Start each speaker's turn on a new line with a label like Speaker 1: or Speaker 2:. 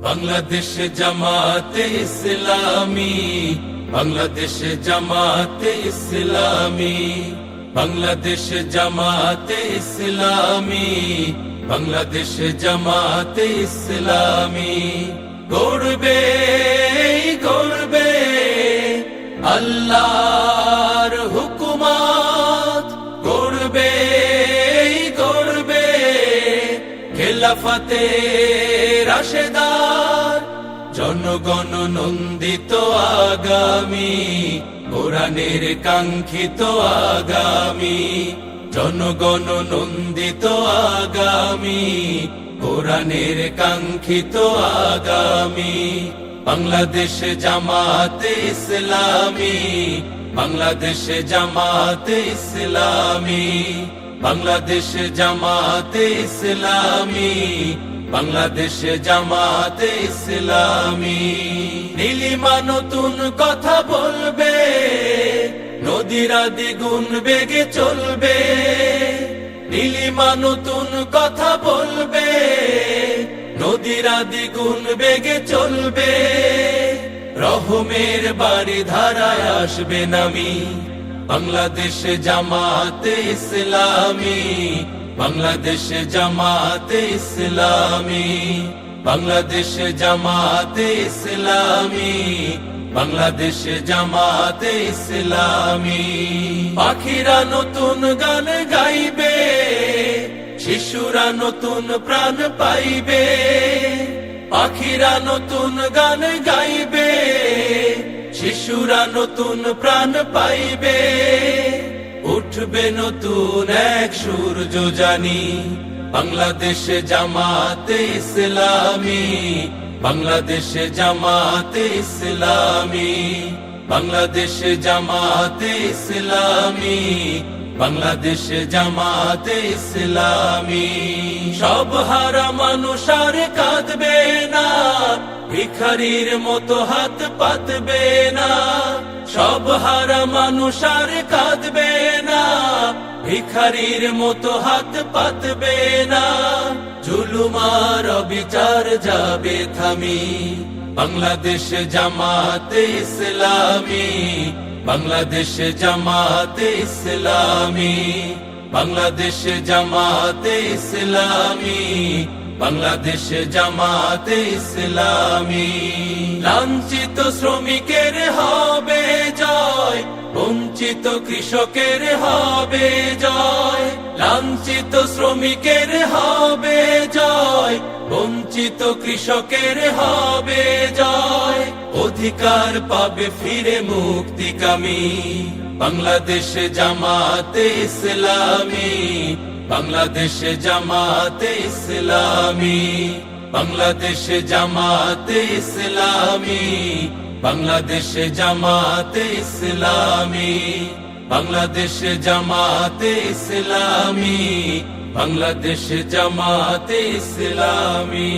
Speaker 1: বাংলাদেশ জামাতে ইসলামী, বাংলাদেশ জামাতে ইসলামী, বাংলাদেশ জামাতে ইসলামী, বাংলাদেশ জামাতে ইসলামী। গড়বে গড়বে আল্লাহর হুকুমত, গড়বে গড়বে খেলাফতে রাশেদার, জনগণ নন্দিত আগামী, কোরআনের কাঙ্ক্ষিত আগামী, জনগণ নন্দিত আগামী, কোরআনের কাঙ্ক্ষিত আগামী। বাংলাদেশ জামাতে ইসলামী, বাংলাদেশ জামাতে ইসলামী, বাংলাদেশ জামাতে ইসলামী, বাংলাদেশ জামাতে ইসলামী। নীলিমা নতুন কথা বলবে, নদীরা দ্বিগুণ বেগে চলবে। নীলিমা নতুন কথা বলবে, নদীরা দ্বিগুণ বেগে চলবে। রহমের বাড়ি ধারায় আসবে নামি, বাংলাদেশ জামাতে ইসলামী, বাংলাদেশ জামাতে ইসলামী, বাংলাদেশ জামাতে ইসলামী, বাংলাদেশ জামাতে ইসলামী। পাখিরা নতুন গান গাইবে, শিশুরা নতুন প্রাণ পাইবে। পাখিরা নতুন গান গাইবে, শিশুরা নতুন প্রাণ পাইবে। উঠবে নতুন এক সূর্য জানি, বাংলাদেশ জামাতে ইসলামী, বাংলাদেশ জামাতে ইসলামী, বাংলাদেশ জামাতে ইসলামী, বাংলাদেশ জামাতে ইসলামী। সব হারা মানুষ আর কাঁদবে না, ভিখারির মতো হাত পাতবে না। সব হারা মানুষ আর কাঁদবে না, ভিখারির মতো হাত পাতবে না। জুলুমার বিচার যাবে থামি, বাংলাদেশ জামাতে ইসলামী, বাংলাদেশ জামাতে ইসলামী, বাংলাদেশ জামাতে ইসলামী, বাংলাদেশ জামাতে ইসলামী। লাঞ্ছিত শ্রমিকের হবে জয়, বঞ্চিত কৃষকের হবে জয়। লাঞ্ছিত শ্রমিকের হবে জয়, বঞ্চিত কৃষকের হবে জয়। অধিকার পাবে ফিরে মুক্তিকামী, বাংলাদেশ জামাতে ইসলামী, বাংলাদেশ জামাতে ইসলামী, বাংলাদেশ জামাতে ইসলামী, বাংলাদেশ জামাতে ইসলামী, বাংলাদেশ জামাতে ইসলামী, বাংলাদেশ জামাতে ইসলামী।